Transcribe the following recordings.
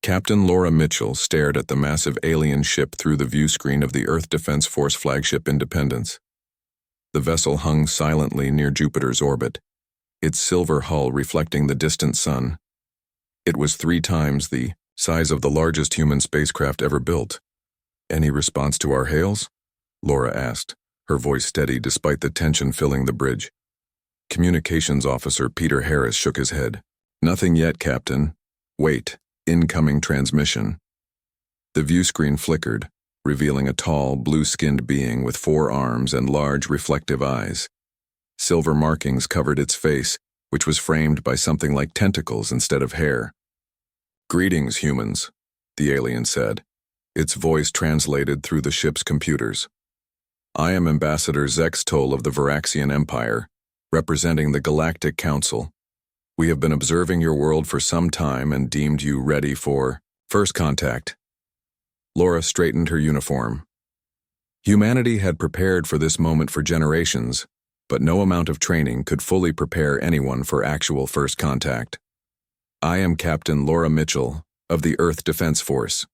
Captain Laura Mitchell stared at the massive alien ship through the view screen of the Earth Defense Force flagship Independence. The vessel hung silently near Jupiter's orbit, its silver hull reflecting the distant sun. It was 3 times the size of the largest human spacecraft ever built. "Any response to our hails?" Laura asked, her voice steady despite the tension filling the bridge. Communications Officer Peter Harris shook his head. "Nothing yet, Captain. Wait. Incoming transmission." The view screen flickered, revealing a tall, blue-skinned being with 4 arms and large, reflective eyes. Silver markings covered its face, which was framed by something like tentacles instead of hair. "Greetings, humans," the alien said, its voice translated through the ship's computers. "I am Ambassador Zex Toll of the Varaxian Empire, representing the Galactic Council. We have been observing your world for some time and deemed you ready for first contact." Laura straightened her uniform. Humanity had prepared for this moment for generations, but no amount of training could fully prepare anyone for actual first contact. "I am Captain Laura Mitchell of the Earth Defense Force.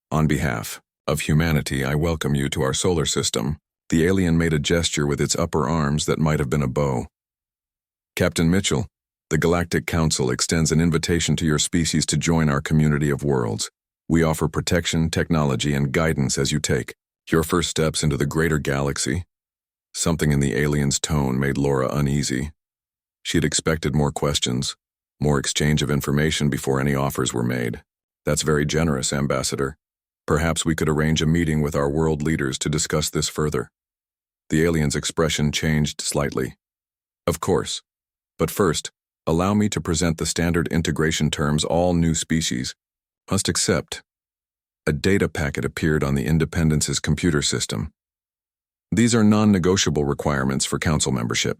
On behalf of humanity, I welcome you to our solar system." The alien made a gesture with its upper arms that might have been a bow. "Captain Mitchell, the Galactic Council extends an invitation to your species to join our community of worlds. We offer protection, technology, and guidance as you take your first steps into the greater galaxy." Something in the alien's tone made Laura uneasy. She had expected more questions, more exchange of information before any offers were made. "That's very generous, Ambassador. Perhaps we could arrange a meeting with our world leaders to discuss this further." The alien's expression changed slightly. "Of course. But first, allow me to present the standard integration terms all new species must accept." A data packet appeared on the Independence's computer system. "These are non-negotiable requirements for council membership."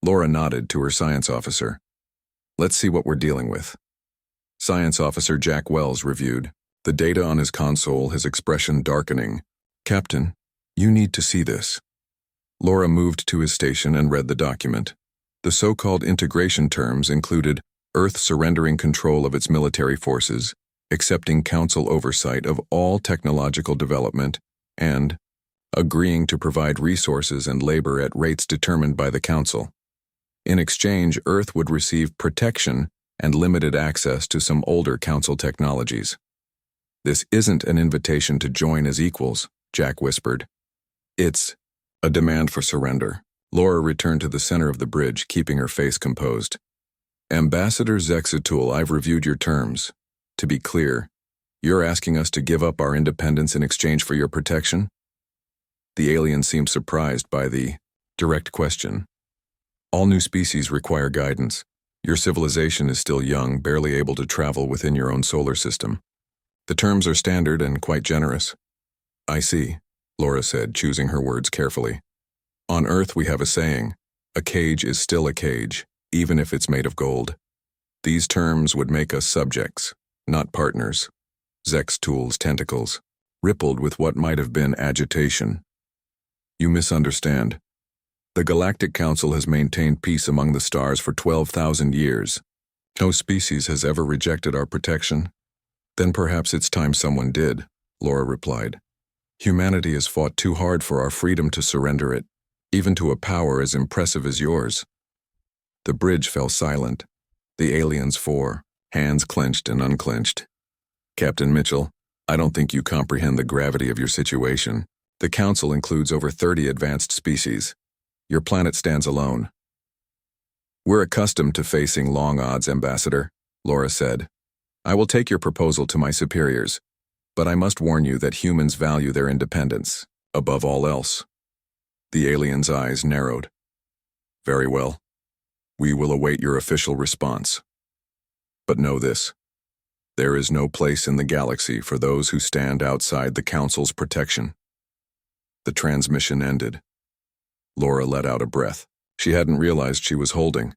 Laura nodded to her science officer. "Let's see what we're dealing with." Science Officer Jack Wells reviewed the data on his console, his expression darkening. "Captain, you need to see this." Laura moved to his station and read the document. The so-called integration terms included Earth surrendering control of its military forces, accepting council oversight of all technological development, and agreeing to provide resources and labor at rates determined by the council. In exchange, Earth would receive protection and limited access to some older council technologies. "This isn't an invitation to join as equals," Jack whispered. "It's a demand for surrender." Laura returned to the center of the bridge, keeping her face composed. "Ambassador Zexatul, I've reviewed your terms. To be clear, you're asking us to give up our independence in exchange for your protection?" The alien seemed surprised by the direct question. "All new species require guidance. Your civilization is still young, barely able to travel within your own solar system. The terms are standard and quite generous." "I see," Laura said, choosing her words carefully. "On Earth we have a saying, a cage is still a cage, even if it's made of gold. These terms would make us subjects, not partners." Zextul's tentacles rippled with what might have been agitation. "You misunderstand. The Galactic Council has maintained peace among the stars for 12,000 years. No species has ever rejected our protection." "Then perhaps it's time someone did," Laura replied. "Humanity has fought too hard for our freedom to surrender it, even to a power as impressive as yours." The bridge fell silent, the aliens 4, hands clenched and unclenched. "Captain Mitchell, I don't think you comprehend the gravity of your situation. The Council includes over 30 advanced species. Your planet stands alone." "We're accustomed to facing long odds, Ambassador," Laura said. "I will take your proposal to my superiors, but I must warn you that humans value their independence, above all else." The alien's eyes narrowed. "Very well. We will await your official response. But know this. There is no place in the galaxy for those who stand outside the Council's protection." The transmission ended. Laura let out a breath. She hadn't realized she was holding.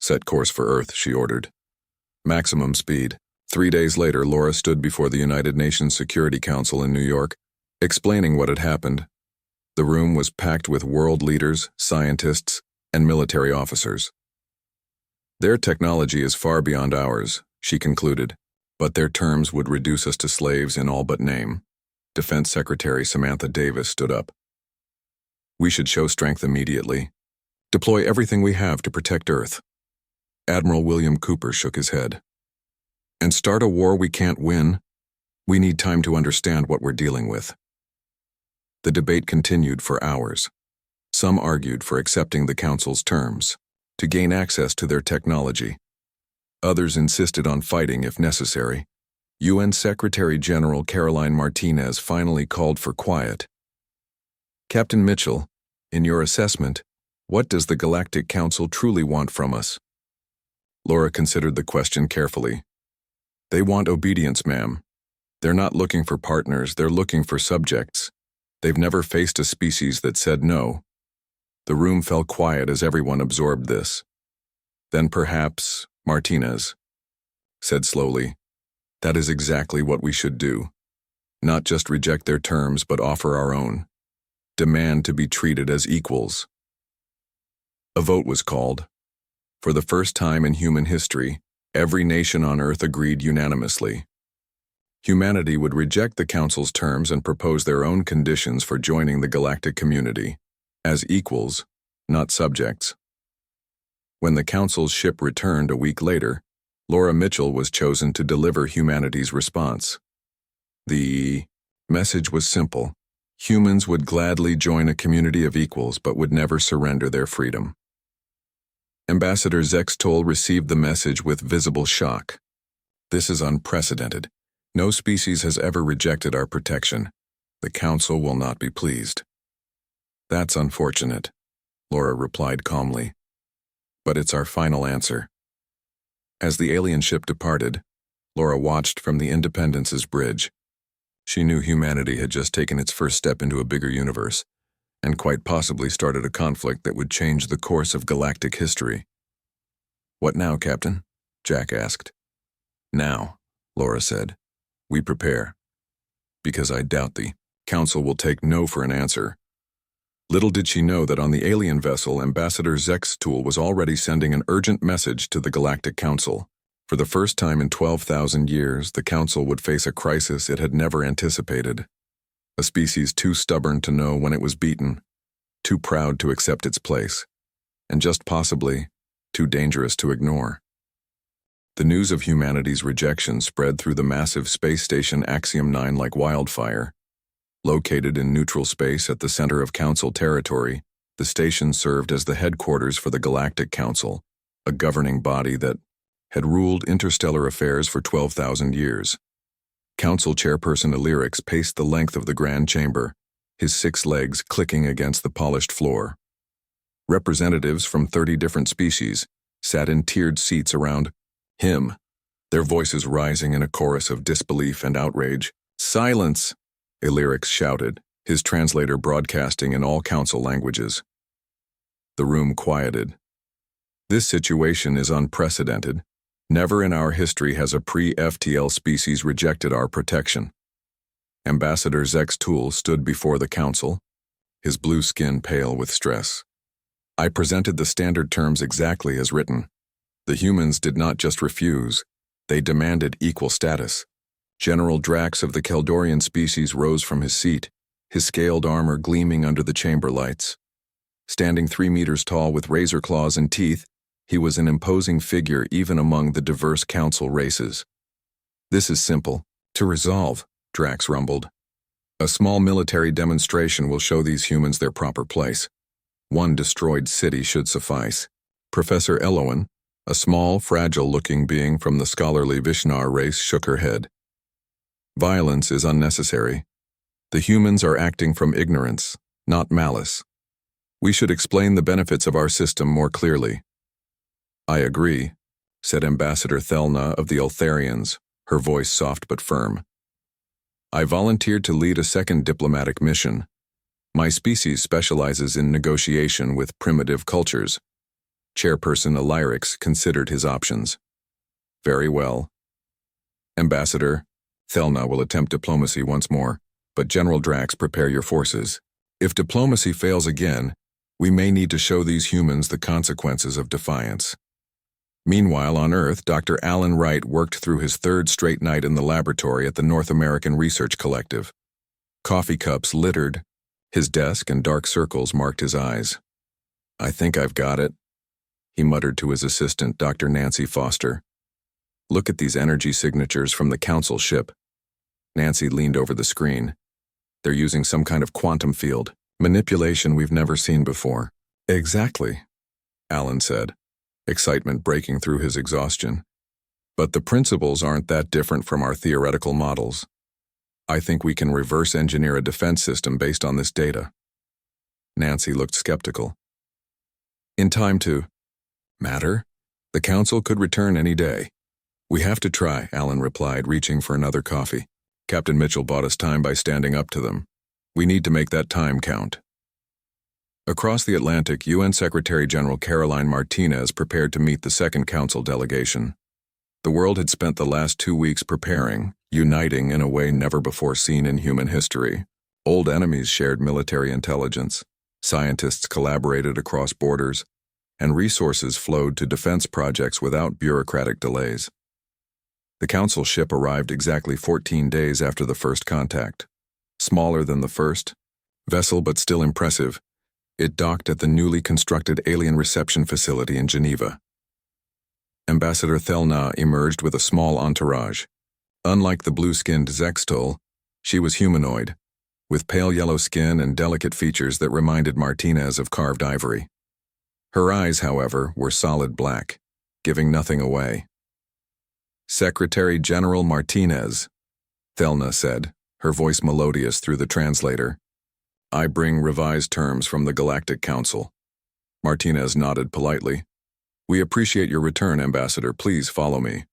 "Set course for Earth," she ordered. "Maximum speed." 3 days later, Laura stood before the United Nations Security Council in New York, explaining what had happened. The room was packed with world leaders, scientists, and military officers. "Their technology is far beyond ours," she concluded, But their terms would reduce us to slaves in all but name. Defense Secretary Samantha Davis stood up. We should show strength immediately. Deploy everything we have to protect Earth. Admiral William Cooper shook his head. And start a war we can't win? We need time to understand what we're dealing with. The debate continued for hours. Some argued for accepting the Council's terms, to gain access to their technology. Others insisted on fighting if necessary. UN Secretary General Caroline Martinez finally called for quiet. Captain Mitchell, in your assessment, what does the Galactic Council truly want from us? Laura considered the question carefully. They want obedience, ma'am. They're not looking for partners, they're looking for subjects. They've never faced a species that said no. The room fell quiet as everyone absorbed this. Then perhaps, Martinez said slowly, that is exactly what we should do. Not just reject their terms, but offer our own. Demand to be treated as equals. A vote was called. For the first time in human history, every nation on Earth agreed unanimously. Humanity would reject the Council's terms and propose their own conditions for joining the galactic community, as equals, not subjects. When the Council's ship returned a week later, Laura Mitchell was chosen to deliver humanity's response. The message was simple. Humans would gladly join a community of equals but would never surrender their freedom. Ambassador Zextol received the message with visible shock. This is unprecedented. No species has ever rejected our protection. The Council will not be pleased. That's unfortunate, Laura replied calmly. But it's our final answer. As the alien ship departed, Laura watched from the Independence's bridge. She knew humanity had just taken its first step into a bigger universe, and quite possibly started a conflict that would change the course of galactic history. What now, Captain? Jack asked. Now, Laura said. We prepare. Because I doubt the Council will take no for an answer. Little did she know that on the alien vessel, Ambassador Zextol was already sending an urgent message to the Galactic Council. For the first time in 12,000 years, the Council would face a crisis it had never anticipated. A species too stubborn to know when it was beaten, too proud to accept its place, and just possibly too dangerous to ignore. The news of humanity's rejection spread through the massive space station Axiom 9 like wildfire. Located in neutral space at the center of Council territory, the station served as the headquarters for the Galactic Council, a governing body that had ruled interstellar affairs for 12,000 years. Council Chairperson Illyrix paced the length of the grand chamber, his 6 legs clicking against the polished floor. Representatives from 30 different species sat in tiered seats around him, their voices rising in a chorus of disbelief and outrage. Silence! Illyrix shouted, his translator broadcasting in all Council languages. The room quieted. This situation is unprecedented. Never in our history has a pre-FTL species rejected our protection. Ambassador Zextol stood before the Council, his blue skin pale with stress. I presented the standard terms exactly as written. The humans did not just refuse, they demanded equal status. General Drax of the Keldorian species rose from his seat, his scaled armor gleaming under the chamber lights. Standing 3 meters tall with razor claws and teeth, he was an imposing figure even among the diverse Council races. This is simple to resolve, Drax rumbled. A small military demonstration will show these humans their proper place. 1 destroyed city should suffice. Professor Elowen, a small, fragile-looking being from the scholarly Vishnar race, shook her head. Violence is unnecessary. The humans are acting from ignorance, not malice. We should explain the benefits of our system more clearly. I agree, said Ambassador Thelna of the Eltharians, her voice soft but firm. I volunteered to lead a second diplomatic mission. My species specializes in negotiation with primitive cultures. Chairperson Illyrix considered his options. Very well. Ambassador, Thelna will attempt diplomacy once more, but General Drax, prepare your forces. If diplomacy fails again, we may need to show these humans the consequences of defiance. Meanwhile, on Earth, Dr. Alan Wright worked through his third straight night in the laboratory at the North American Research Collective. Coffee cups littered his desk and dark circles marked his eyes. "I think I've got it," he muttered to his assistant, Dr. Nancy Foster. "Look at these energy signatures from the Council ship." Nancy leaned over the screen. "They're using some kind of quantum field manipulation we've never seen before." "Exactly," Alan said, excitement breaking through his exhaustion. "But the principles aren't that different from our theoretical models. I think we can reverse engineer a defense system based on this data." Nancy looked skeptical. "In time to matter? The Council could return any day." "We have to try," Alan replied, reaching for another coffee. "Captain Mitchell bought us time by standing up to them. We need to make that time count." Across the Atlantic, UN Secretary General Caroline Martinez prepared to meet the Second Council delegation. The world had spent the last 2 weeks preparing, uniting in a way never before seen in human history. Old enemies shared military intelligence, scientists collaborated across borders, and resources flowed to defense projects without bureaucratic delays. The Council ship arrived exactly 14 days after the first contact. Smaller than the first vessel, but still impressive, it docked at the newly constructed alien reception facility in Geneva. Ambassador Thelna emerged with a small entourage. Unlike the blue-skinned Zextol, she was humanoid, with pale yellow skin and delicate features that reminded Martinez of carved ivory. Her eyes, however, were solid black, giving nothing away. "Secretary General Martinez," Thelna said, her voice melodious through the translator. "I bring revised terms from the Galactic Council." Martinez nodded politely. "We appreciate your return, Ambassador. Please follow me."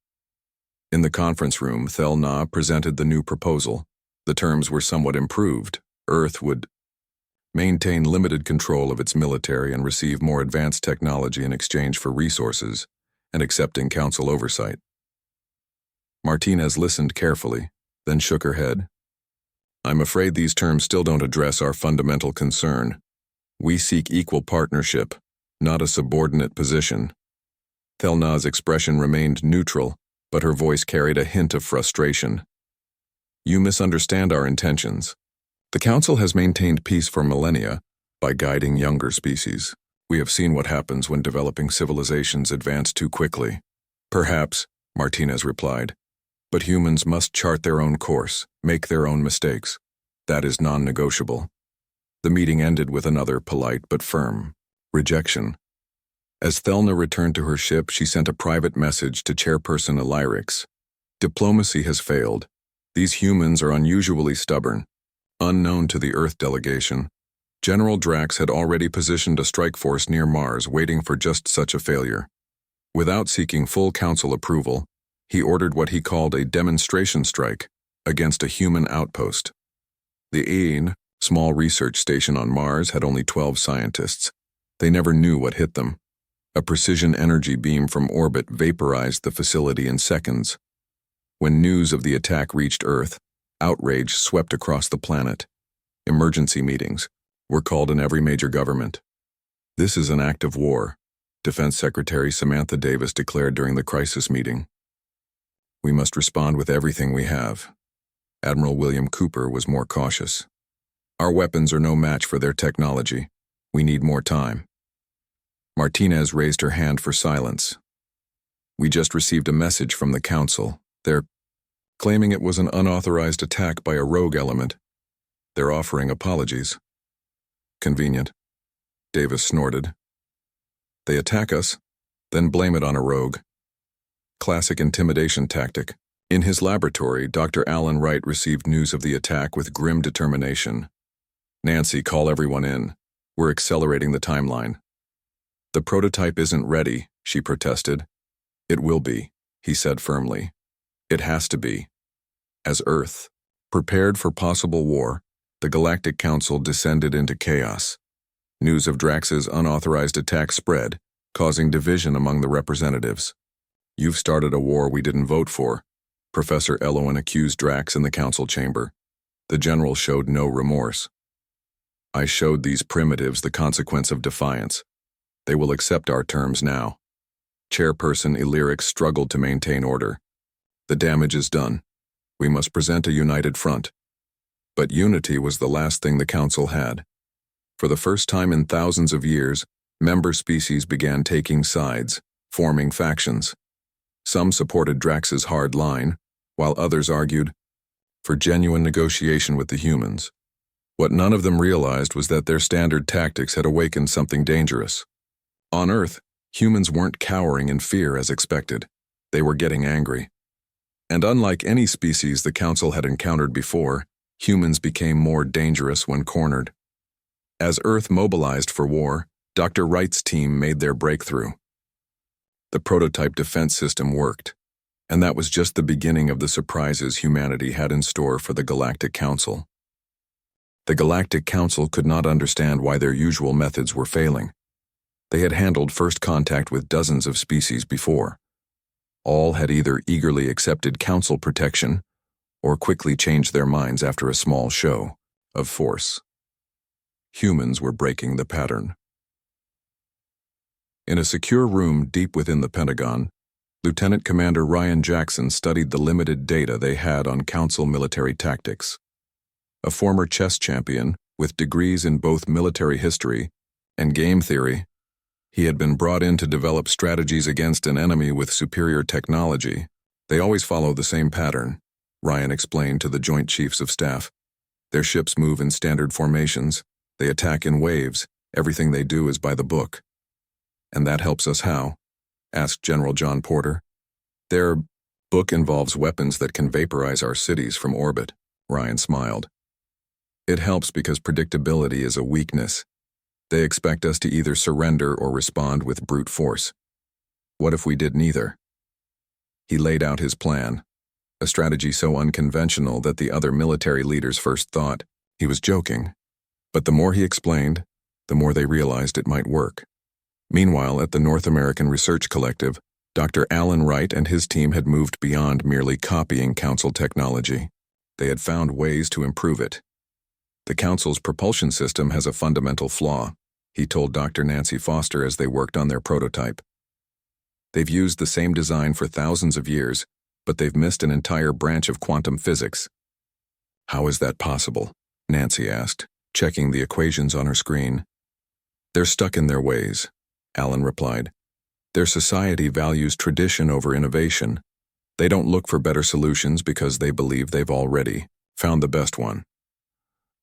In the conference room, Thelna presented the new proposal. The terms were somewhat improved. Earth would maintain limited control of its military and receive more advanced technology in exchange for resources and accepting Council oversight. Martinez listened carefully, then shook her head. "I'm afraid these terms still don't address our fundamental concern. We seek equal partnership, not a subordinate position." Thelna's expression remained neutral, but her voice carried a hint of frustration. "You misunderstand our intentions. The Council has maintained peace for millennia by guiding younger species. We have seen what happens when developing civilizations advance too quickly." "Perhaps," Martinez replied, "but humans must chart their own course, make their own mistakes. That is non-negotiable." The meeting ended with another polite but firm rejection. As Thelna returned to her ship, she sent a private message to Chairperson Illyrix. "Diplomacy has failed. These humans are unusually stubborn." Unknown to the Earth delegation, General Drax had already positioned a strike force near Mars waiting for just such a failure. Without seeking full Council approval, he ordered what he called a demonstration strike against a human outpost. The EIN, small research station on Mars, had only 12 scientists. They never knew what hit them. A precision energy beam from orbit vaporized the facility in seconds. When news of the attack reached Earth, outrage swept across the planet. Emergency meetings were called in every major government. "This is an act of war," Defense Secretary Samantha Davis declared during the crisis meeting. "We must respond with everything we have." Admiral William Cooper was more cautious. "Our weapons are no match for their technology. We need more time." Martinez raised her hand for silence. "We just received a message from the Council. They're claiming it was an unauthorized attack by a rogue element. They're offering apologies." "Convenient," Davis snorted. "They attack us, then blame it on a rogue. Classic intimidation tactic." In his laboratory, Dr. Alan Wright received news of the attack with grim determination. "Nancy, call everyone in. We're accelerating the timeline." "The prototype isn't ready," she protested. "It will be," he said firmly. "It has to be." As Earth prepared for possible war, the Galactic Council descended into chaos. News of Drax's unauthorized attack spread, causing division among the representatives. "You've started a war we didn't vote for," Professor Elowen accused Drax in the council chamber. The general showed no remorse. "I showed these primitives the consequence of defiance. They will accept our terms now." Chairperson Illyrix struggled to maintain order. The damage is done. We must present a united front. But unity was the last thing the Council had. For the first time in thousands of years, member species began taking sides, forming factions. Some supported Drax's hard line, while others argued for genuine negotiation with the humans. What none of them realized was that their standard tactics had awakened something dangerous. On Earth, humans weren't cowering in fear as expected. They were getting angry. And unlike any species the Council had encountered before, humans became more dangerous when cornered. As Earth mobilized for war, Dr. Wright's team made their breakthrough. The prototype defense system worked, and that was just the beginning of the surprises humanity had in store for the Galactic Council. The Galactic Council could not understand why their usual methods were failing. They had handled first contact with dozens of species before. All had either eagerly accepted Council protection or quickly changed their minds after a small show of force. Humans were breaking the pattern. In a secure room deep within the Pentagon, Lieutenant Commander Ryan Jackson studied the limited data they had on Council military tactics. A former chess champion with degrees in both military history and game theory, he had been brought in to develop strategies against an enemy with superior technology. They always follow the same pattern, Ryan explained to the Joint Chiefs of Staff. Their ships move in standard formations. They attack in waves. Everything they do is by the book. And that helps us how? Asked General John Porter. Their book involves weapons that can vaporize our cities from orbit, Ryan smiled. It helps because predictability is a weakness. They expect us to either surrender or respond with brute force. What if we did neither? He laid out his plan, a strategy so unconventional that the other military leaders first thought he was joking. But the more he explained, the more they realized it might work. Meanwhile, at the North American Research Collective, Dr. Alan Wright and his team had moved beyond merely copying Council technology. They had found ways to improve it. The Council's propulsion system has a fundamental flaw, he told Dr. Nancy Foster as they worked on their prototype. They've used the same design for thousands of years, but they've missed an entire branch of quantum physics. How is that possible? Nancy asked, checking the equations on her screen. They're stuck in their ways, Alan replied. Their society values tradition over innovation. They don't look for better solutions because they believe they've already found the best one.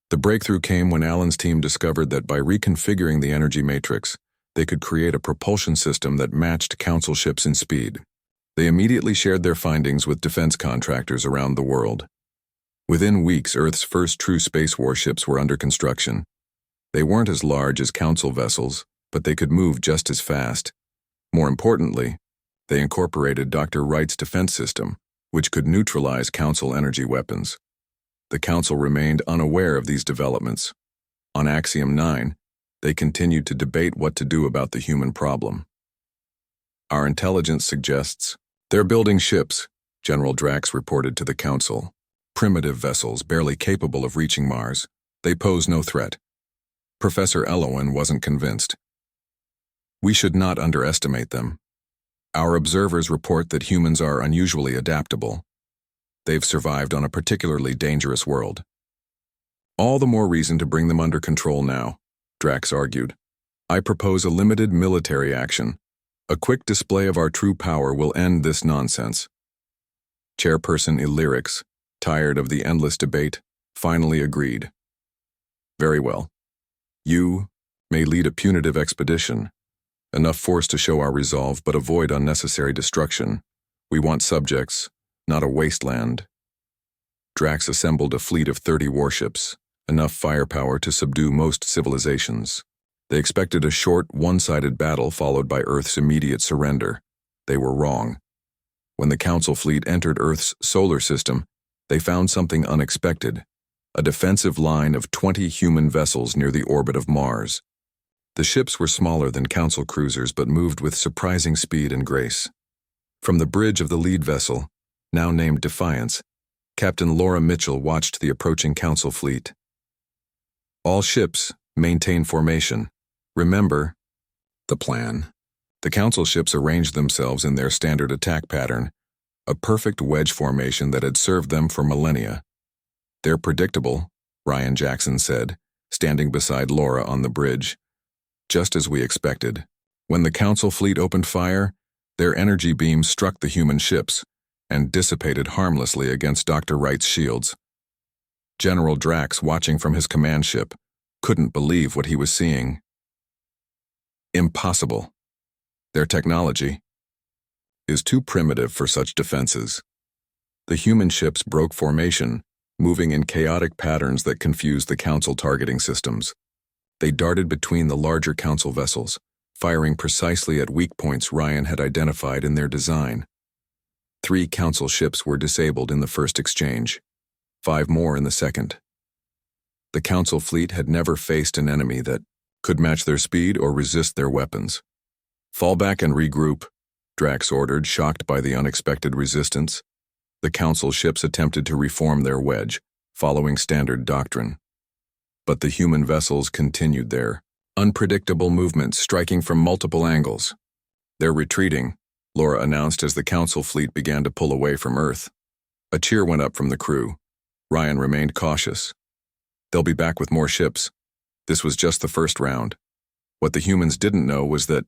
The breakthrough came when Alan's team discovered that by reconfiguring the energy matrix, they could create a propulsion system that matched Council ships in speed. They immediately shared their findings with defense contractors around the world. Within weeks, Earth's first true space warships were under construction. They weren't as large as Council vessels, but they could move just as fast. More importantly, they incorporated Dr. Wright's defense system, which could neutralize Council energy weapons. The Council remained unaware of these developments. On Axiom 9, they continued to debate what to do about the human problem. Our intelligence suggests they're building ships, General Drax reported to the Council. Primitive vessels barely capable of reaching Mars. They pose no threat. Professor Elowen wasn't convinced. We should not underestimate them. Our observers report that humans are unusually adaptable. They've survived on a particularly dangerous world. All the more reason to bring them under control now, Drax argued. I propose a limited military action. A quick display of our true power will end this nonsense. Chairperson Illyrix, tired of the endless debate, finally agreed. Very well. You may lead a punitive expedition. Enough force to show our resolve but avoid unnecessary destruction. We want subjects, not a wasteland. Drax assembled a fleet of 30 warships, enough firepower to subdue most civilizations. They expected a short, one-sided battle followed by Earth's immediate surrender. They were wrong. When the Council fleet entered Earth's solar system, they found something unexpected, a defensive line of 20 human vessels near the orbit of Mars. The ships were smaller than Council cruisers but moved with surprising speed and grace. From the bridge of the lead vessel, now named Defiance, Captain Laura Mitchell watched the approaching Council fleet. All ships maintain formation. Remember the plan. The Council ships arranged themselves in their standard attack pattern, a perfect wedge formation that had served them for millennia. "They're predictable," Ryan Jackson said, standing beside Laura on the bridge. "Just as we expected. When the Council fleet opened fire, their energy beams struck the human ships and dissipated harmlessly against Dr. Wright's shields. General Drax, watching from his command ship, couldn't believe what he was seeing. Impossible. Their technology is too primitive for such defenses." The human ships broke formation, moving in chaotic patterns that confused the Council targeting systems. They darted between the larger Council vessels, firing precisely at weak points Ryan had identified in their design. 3 Council ships were disabled in the first exchange, 5 more in the second. The Council fleet had never faced an enemy that could match their speed or resist their weapons. "Fall back and regroup," Drax ordered, shocked by the unexpected resistance. The Council ships attempted to reform their wedge, following standard doctrine. But the human vessels continued their unpredictable movements, striking from multiple angles. "They're retreating," Laura announced as the Council fleet began to pull away from Earth. A cheer went up from the crew. Ryan remained cautious. "They'll be back with more ships. This was just the first round." What the humans didn't know was that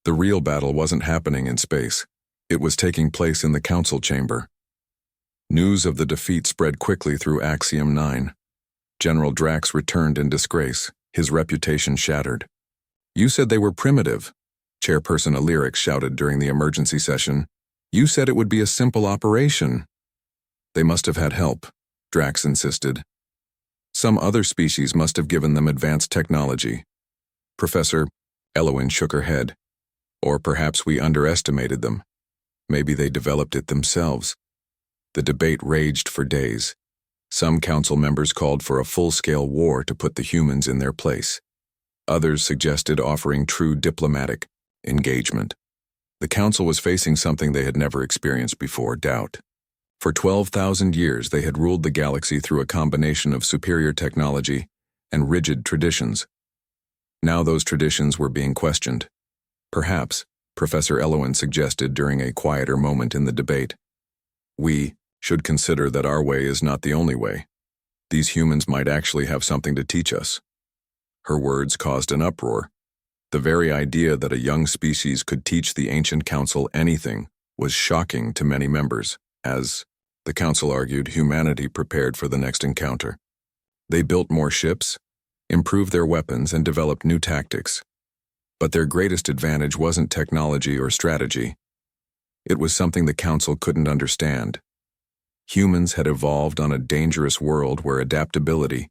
the real battle wasn't happening in space. It was taking place in the Council chamber. News of the defeat spread quickly through Axiom 9. General Drax returned in disgrace, his reputation shattered. "You said they were primitive," Chairperson Alyrix shouted during the emergency session. "You said it would be a simple operation." "They must have had help," Drax insisted. "Some other species must have given them advanced technology." Professor Elowin shook her head. "Or perhaps we underestimated them. Maybe they developed it themselves." The debate raged for days. Some Council members called for a full-scale war to put the humans in their place. Others suggested offering true diplomatic engagement. The Council was facing something they had never experienced before: doubt. For 12,000 years they had ruled the galaxy through a combination of superior technology and rigid traditions. Now those traditions were being questioned. Perhaps, Professor Elowin suggested during a quieter moment in the debate, we should consider that our way is not the only way. These humans might actually have something to teach us. Her words caused an uproar. The very idea that a young species could teach the ancient council anything was shocking to many members, as, the council argued, humanity prepared for the next encounter. They built more ships, improved their weapons, and developed new tactics. But their greatest advantage wasn't technology or strategy. It was something the council couldn't understand. Humans had evolved on a dangerous world where adaptability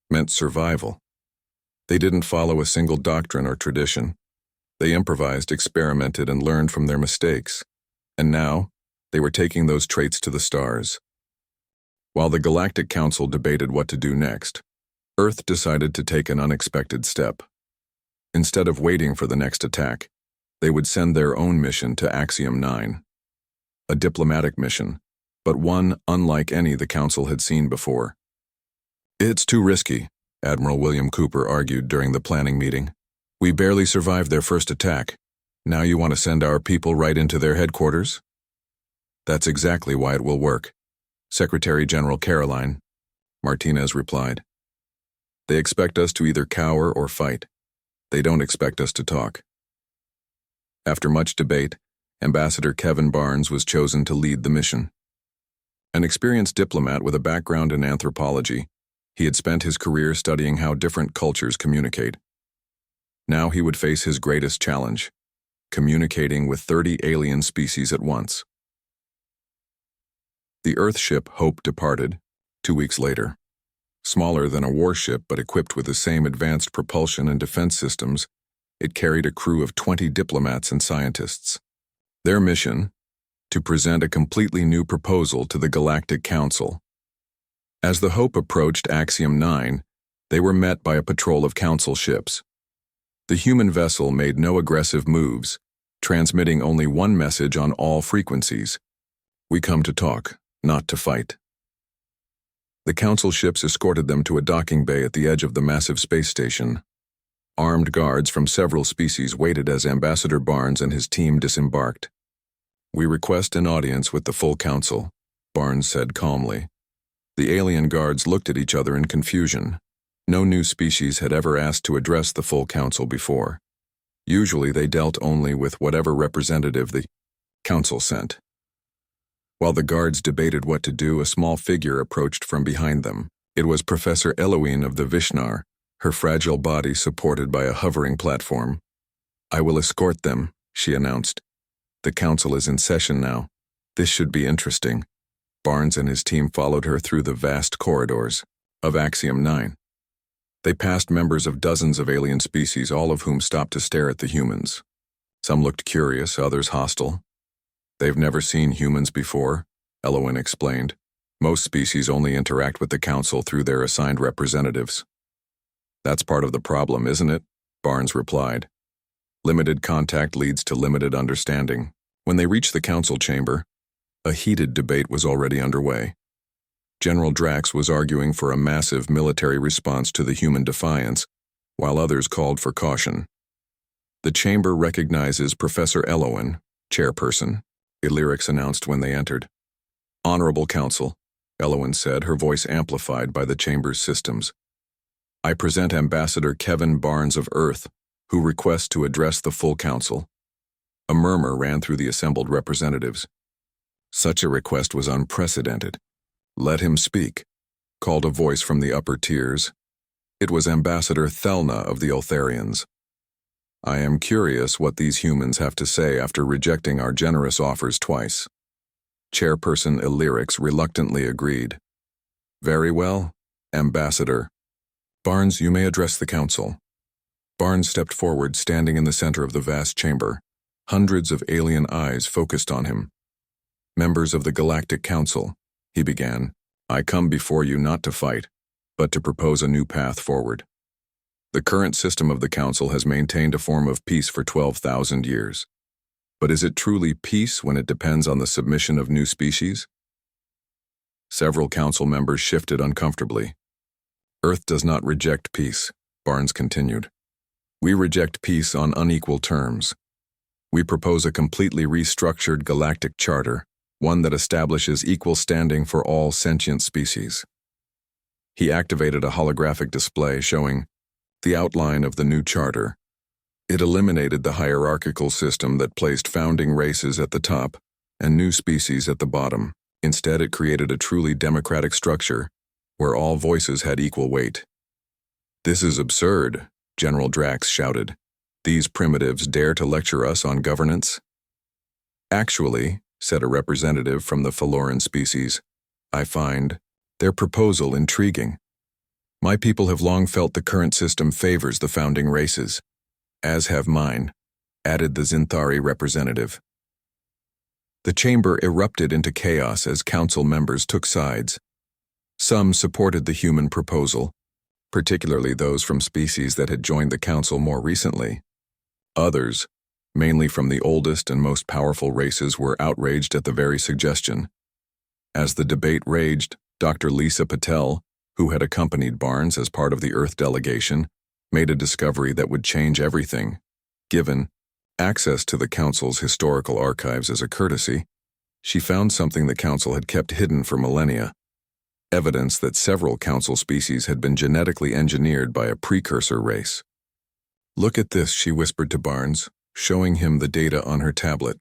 meant survival. They didn't follow a single doctrine or tradition. They improvised, experimented, and learned from their mistakes. And now, they were taking those traits to the stars. While the Galactic Council debated what to do next, Earth decided to take an unexpected step. Instead of waiting for the next attack, they would send their own mission to Axiom 9. A diplomatic mission, but one unlike any the Council had seen before. "It's too risky," Admiral William Cooper argued during the planning meeting. "We barely survived their first attack. Now you want to send our people right into their headquarters?" "That's exactly why it will work," Secretary General Caroline Martinez replied. "They expect us to either cower or fight. They don't expect us to talk." After much debate, Ambassador Kevin Barnes was chosen to lead the mission. An experienced diplomat with a background in anthropology, he had spent his career studying how different cultures communicate. Now he would face his greatest challenge: communicating with 30 alien species at once. The Earth ship Hope departed 2 weeks later. Smaller than a warship but equipped with the same advanced propulsion and defense systems, it carried a crew of 20 diplomats and scientists. Their mission: to present a completely new proposal to the Galactic Council. As the Hope approached Axiom 9, they were met by a patrol of Council ships. The human vessel made no aggressive moves, transmitting only one message on all frequencies: "We come to talk, not to fight." The Council ships escorted them to a docking bay at the edge of the massive space station. Armed guards from several species waited as Ambassador Barnes and his team disembarked. "We request an audience with the full council," Barnes said calmly. The alien guards looked at each other in confusion. No new species had ever asked to address the full council before. Usually they dealt only with whatever representative the council sent. While the guards debated what to do, a small figure approached from behind them. It was Professor Eloine of the Vishnar, her fragile body supported by a hovering platform. "I will escort them," she announced. "The council is in session now. This should be interesting." Barnes and his team followed her through the vast corridors of Axiom 9. They passed members of dozens of alien species, all of whom stopped to stare at the humans. Some looked curious, others hostile. "They've never seen humans before," Eloine explained. "Most species only interact with the council through their assigned representatives." "That's part of the problem, isn't it?" Barnes replied. "Limited contact leads to limited understanding." When they reached the council chamber, a heated debate was already underway. General Drax was arguing for a massive military response to the human defiance, while others called for caution. "The chamber recognizes Professor Eloine, chairperson," Illyrix announced when they entered. "Honorable Council," Eloine said, her voice amplified by the chamber's systems. "I present Ambassador Kevin Barnes of Earth, who requests to address the full council." A murmur ran through the assembled representatives. Such a request was unprecedented. "Let him speak," called a voice from the upper tiers. It was Ambassador Thelna of the Ultharians. "I am curious what these humans have to say after rejecting our generous offers twice." Chairperson Illyrix reluctantly agreed. "Very well, Ambassador. Barnes, you may address the council." Barnes stepped forward, standing in the center of the vast chamber. Hundreds of alien eyes focused on him. "Members of the Galactic Council," he began, "I come before you not to fight, but to propose a new path forward. The current system of the Council has maintained a form of peace for 12,000 years. But is it truly peace when it depends on the submission of new species?" Several council members shifted uncomfortably. "Earth does not reject peace," Barnes continued. "We reject peace on unequal terms. We propose a completely restructured galactic charter, one that establishes equal standing for all sentient species." He activated a holographic display showing the outline of the new charter. It eliminated the hierarchical system that placed founding races at the top and new species at the bottom. Instead, it created a truly democratic structure where all voices had equal weight. "This is absurd," General Drax shouted. "These primitives dare to lecture us on governance?" "Actually," said a representative from the Faloran species, "I find their proposal intriguing. My people have long felt the current system favors the founding races, as have mine," added the Zinthari representative. The chamber erupted into chaos as council members took sides. Some supported the human proposal, particularly those from species that had joined the council more recently. Others, mainly from the oldest and most powerful races, were outraged at the very suggestion. As the debate raged, Dr. Lisa Patel, who had accompanied Barnes as part of the Earth delegation, made a discovery that would change everything. Given access to the Council's historical archives as a courtesy, she found something the Council had kept hidden for millennia: evidence that several Council species had been genetically engineered by a precursor race. "Look at this," she whispered to Barnes, showing him the data on her tablet.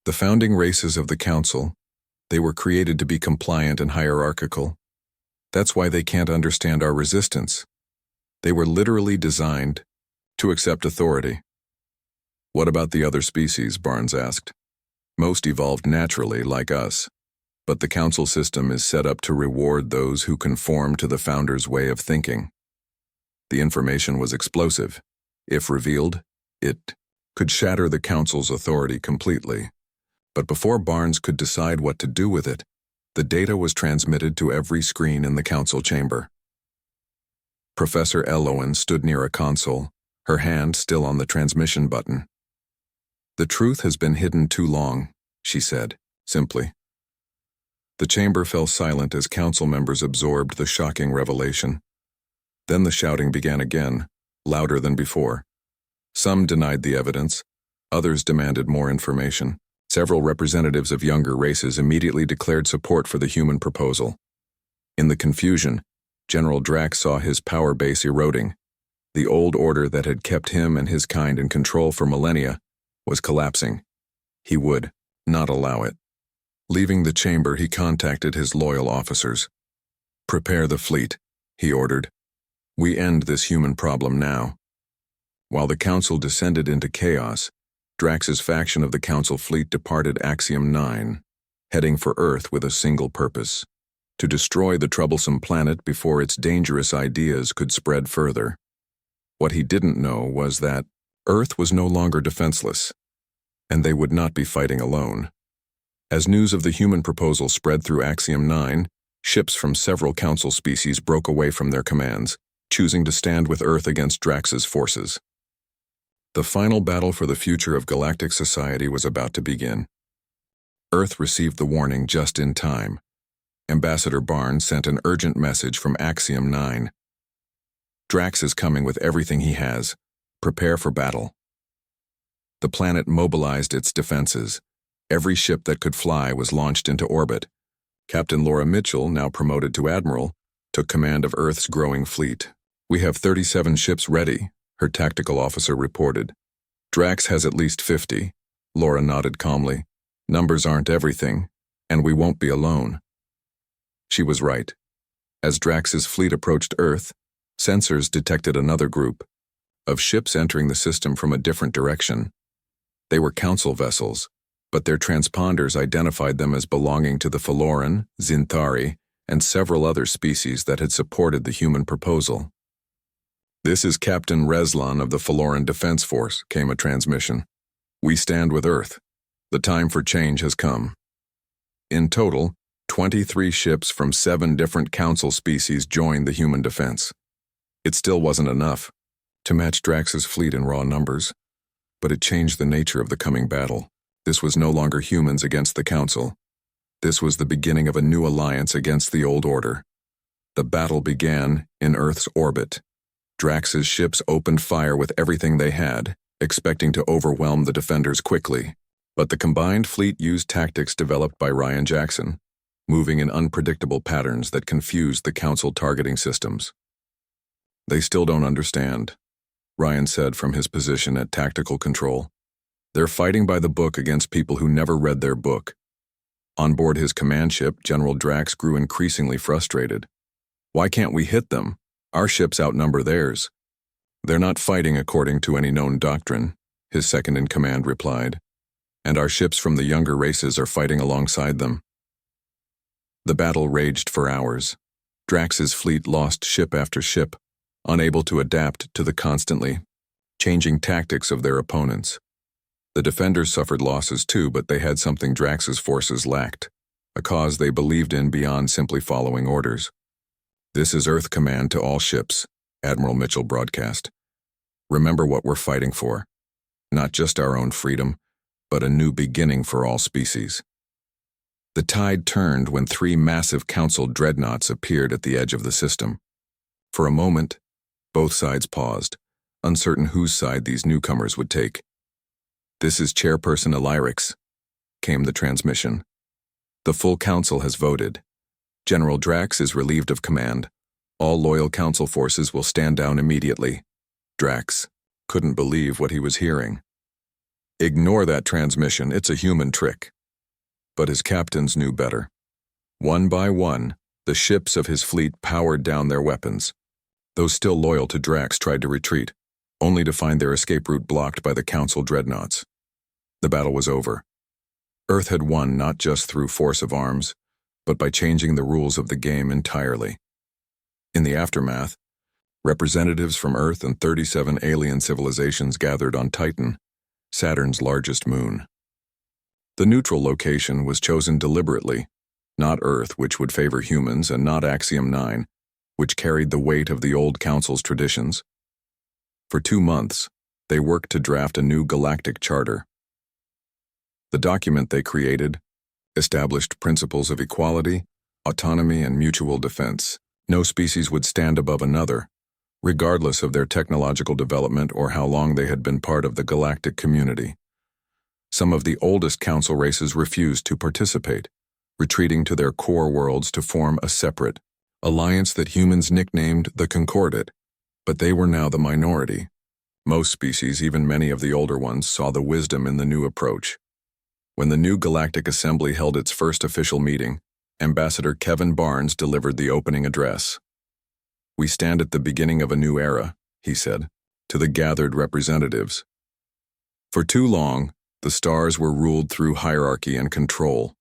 "The founding races of the Council, they were created to be compliant and hierarchical. That's why they can't understand our resistance. They were literally designed to accept authority." "What about the other species?" Barnes asked. "Most evolved naturally, like us, but the council system is set up to reward those who conform to the founders' way of thinking." The information was explosive. If revealed, it could shatter the council's authority completely. But before Barnes could decide what to do with it, the data was transmitted to every screen in the council chamber. Professor Eloine stood near a console, her hand still on the transmission button. "The truth has been hidden too long," she said, simply. The chamber fell silent as council members absorbed the shocking revelation. Then the shouting began again, louder than before. Some denied the evidence, others demanded more information. Several representatives of younger races immediately declared support for the human proposal. In the confusion, General Drax saw his power base eroding. The old order that had kept him and his kind in control for millennia was collapsing. He would not allow it. Leaving the chamber, he contacted his loyal officers. "Prepare the fleet," he ordered. "We end this human problem now." While the council descended into chaos, Drax's faction of the council fleet departed Axiom 9, heading for Earth with a single purpose: to destroy the troublesome planet before its dangerous ideas could spread further. What he didn't know was that Earth was no longer defenseless, and they would not be fighting alone. As news of the human proposal spread through Axiom 9, ships from several council species broke away from their commands, choosing to stand with Earth against Drax's forces. The final battle for the future of galactic society was about to begin. Earth received the warning just in time. Ambassador Barnes sent an urgent message from Axiom 9. "Drax is coming with everything he has. Prepare for battle." The planet mobilized its defenses. Every ship that could fly was launched into orbit. Captain Laura Mitchell, now promoted to Admiral, took command of Earth's growing fleet. "We have 37 ships ready," her tactical officer reported. "Drax has at least 50. Laura nodded calmly. "Numbers aren't everything, and we won't be alone." She was right. As Drax's fleet approached Earth, sensors detected another group of ships entering the system from a different direction. They were council vessels, but their transponders identified them as belonging to the Faloran, Zinthari, and several other species that had supported the human proposal. "This is Captain Reslan of the Faloran Defense Force," came a transmission. "We stand with Earth. The time for change has come." In total, 23 ships from 7 different council species joined the human defense. It still wasn't enough to match Drax's fleet in raw numbers, but it changed the nature of the coming battle. This was no longer humans against the council. This was the beginning of a new alliance against the old order. The battle began in Earth's orbit. Drax's ships opened fire with everything they had, expecting to overwhelm the defenders quickly. But the combined fleet used tactics developed by Ryan Jackson, moving in unpredictable patterns that confused the council targeting systems. "They still don't understand," Ryan said from his position at tactical control. "They're fighting by the book against people who never read their book." On board his command ship, General Drax grew increasingly frustrated. "Why can't we hit them? Our ships outnumber theirs." "They're not fighting according to any known doctrine," his second-in-command replied. "And our ships from the younger races are fighting alongside them." The battle raged for hours. Drax's fleet lost ship after ship, unable to adapt to the constantly changing tactics of their opponents. The defenders suffered losses too, but they had something Drax's forces lacked, a cause they believed in beyond simply following orders. "This is Earth Command to all ships," Admiral Mitchell broadcast. "Remember what we're fighting for. Not just our own freedom, but a new beginning for all species." The tide turned when 3 massive council dreadnoughts appeared at the edge of the system. For a moment, both sides paused, uncertain whose side these newcomers would take. "This is Chairperson Illyrix," came the transmission. "The full council has voted. General Drax is relieved of command. All loyal council forces will stand down immediately." Drax couldn't believe what he was hearing. "Ignore that transmission, it's a human trick." But his captains knew better. One by one, the ships of his fleet powered down their weapons. Those still loyal to Drax tried to retreat, only to find their escape route blocked by the council dreadnoughts. The battle was over. Earth had won not just through force of arms, but by changing the rules of the game entirely. In the aftermath, representatives from Earth and 37 alien civilizations gathered on Titan, Saturn's largest moon. The neutral location was chosen deliberately, not Earth, which would favor humans, and not Axiom 9, which carried the weight of the old council's traditions. For 2 months, they worked to draft a new galactic charter. The document they created established principles of equality, autonomy, and mutual defense. No species would stand above another. regardless of their technological development or how long they had been part of the galactic community. Some of the oldest council races refused to participate, retreating to their core worlds to form a separate alliance that humans nicknamed the Concordat, but they were now the minority. Most species, even many of the older ones, saw the wisdom in the new approach. When the new Galactic Assembly held its first official meeting, Ambassador Kevin Barnes delivered the opening address. "We stand at the beginning of a new era," he said, to the gathered representatives. For too long, the stars were ruled through hierarchy and control.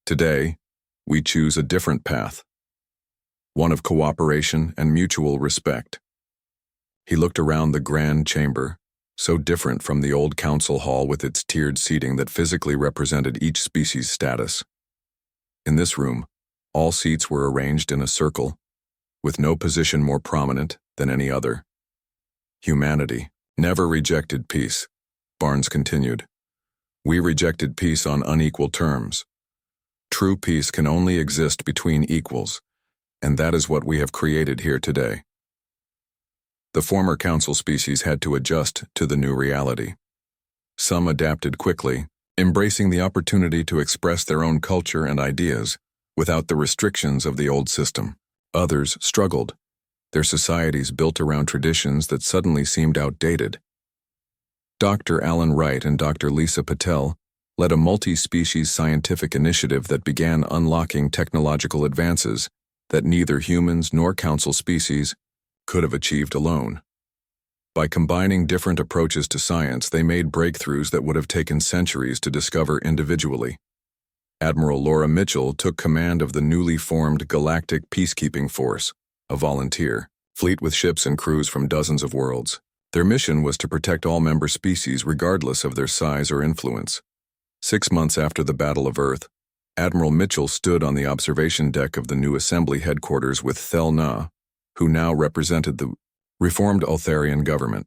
Today, we choose a different path, one of cooperation and mutual respect. He looked around the grand chamber, so different from the old council hall with its tiered seating that physically represented each species' status. In this room, all seats were arranged in a circle, with no position more prominent than any other. Humanity never rejected peace, Barnes continued. We rejected peace on unequal terms. True peace can only exist between equals, and that is what we have created here today. The former council species had to adjust to the new reality. Some adapted quickly, embracing the opportunity to express their own culture and ideas without the restrictions of the old system. Others struggled, their societies built around traditions that suddenly seemed outdated. Dr. Alan Wright and Dr. Lisa Patel led a multi-species scientific initiative that began unlocking technological advances that neither humans nor council species could have achieved alone. By combining different approaches to science, they made breakthroughs that would have taken centuries to discover individually. Admiral Laura Mitchell took command of the newly formed Galactic Peacekeeping Force, a volunteer fleet with ships and crews from dozens of worlds. Their mission was to protect all member species regardless of their size or influence. 6 months after the Battle of Earth, Admiral Mitchell stood on the observation deck of the new assembly headquarters with Thel Na, who now represented the reformed Ultharian government.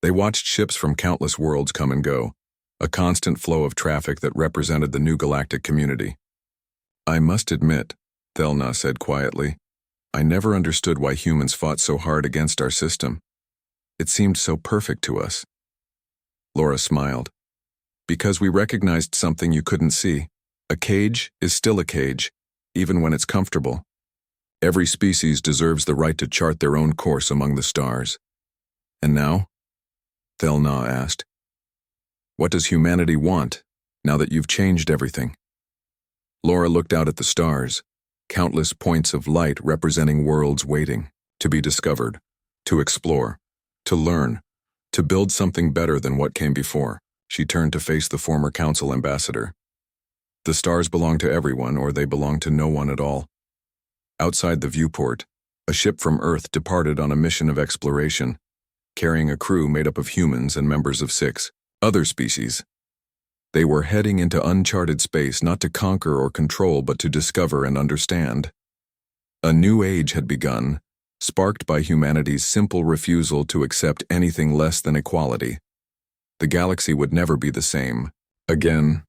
They watched ships from countless worlds come and go, a constant flow of traffic that represented the new galactic community. "I must admit," Thel Na said quietly, "I never understood why humans fought so hard against our system. It seemed so perfect to us." Laura smiled. "Because we recognized something you couldn't see. A cage is still a cage, even when it's comfortable. Every species deserves the right to chart their own course among the stars." "And now?" Thel Na asked. "What does humanity want, now that you've changed everything?" Laura looked out at the stars, countless points of light representing worlds waiting to be discovered, to explore, to learn, to build something better than what came before. She turned to face the former council ambassador. The stars belong to everyone, or they belong to no one at all. Outside the viewport, a ship from Earth departed on a mission of exploration, carrying a crew made up of humans and members of 6 other species. They were heading into uncharted space not to conquer or control but to discover and understand. A new age had begun, sparked by humanity's simple refusal to accept anything less than equality. The galaxy would never be the same again.